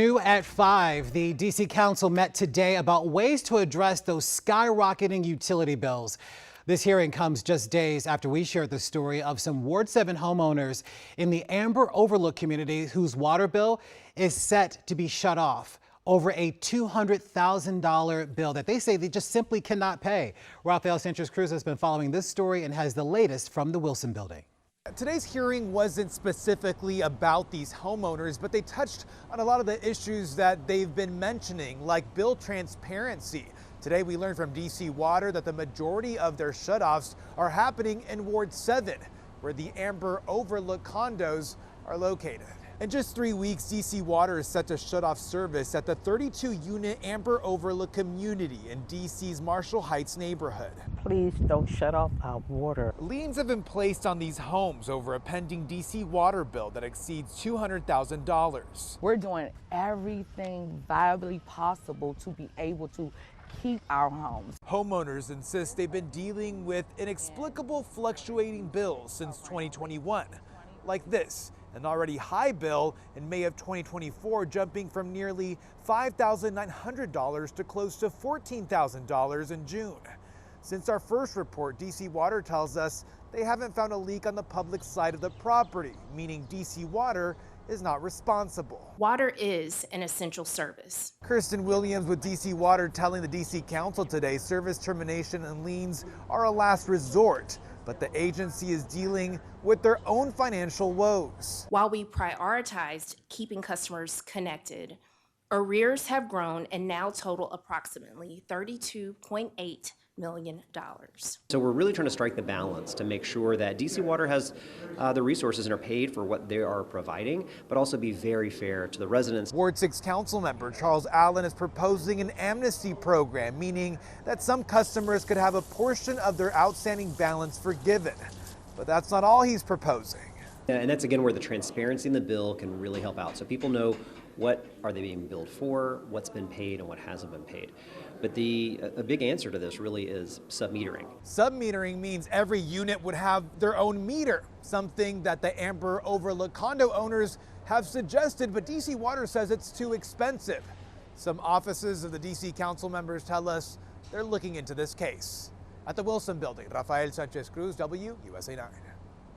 New at 5, the D.C. Council met today about ways to address those skyrocketing utility bills. This hearing comes just days after we shared the story of some Ward 7 homeowners in the Amber Overlook community whose water bill is set to be shut off over a $200,000 bill that they say they just simply cannot pay. Rafael Sanchez-Cruz has been following this story and has the latest from the Wilson building. Today's hearing wasn't specifically about these homeowners, but they touched on a lot of the issues that they've been mentioning, like bill transparency. Today we learned from DC Water that the majority of their shutoffs are happening in Ward 7, where the Amber Overlook condos are located. In just 3 weeks, DC Water is set to shut off service at the 32-unit Amber Overlook community in DC's Marshall Heights neighborhood. Please don't shut off our water. Liens have been placed on these homes over a pending DC water bill that exceeds $200,000. We're doing everything viably possible to be able to keep our homes. Homeowners insist they've been dealing with inexplicable fluctuating bills since 2021, like this. An already high bill in May of 2024, jumping from nearly $5,900 to close to $14,000 in June. Since our first report, DC Water tells us they haven't found a leak on the public side of the property, meaning DC Water is not responsible. Water is an essential service. Kirsten Williams with DC Water telling the DC Council today service termination and liens are a last resort, but the agency is dealing with their own financial woes. While we prioritized keeping customers connected, arrears have grown and now total approximately $32.8 million. So we're really trying to strike the balance to make sure that DC Water has the resources and are paid for what they are providing, but also be very fair to the residents. Ward 6 council member Charles Allen is proposing an amnesty program, meaning that some customers could have a portion of their outstanding balance forgiven. But that's not all he's proposing. And that's again where the transparency in the bill can really help out. So people know what are they being billed for, what's been paid, and what hasn't been paid. But a big answer to this really is submetering. Submetering means every unit would have their own meter, something that the Amber Overlook condo owners have suggested, but DC Water says it's too expensive. Some offices of the DC council members tell us they're looking into this case. At the Wilson building, Rafael Sanchez-Cruz, WUSA 9.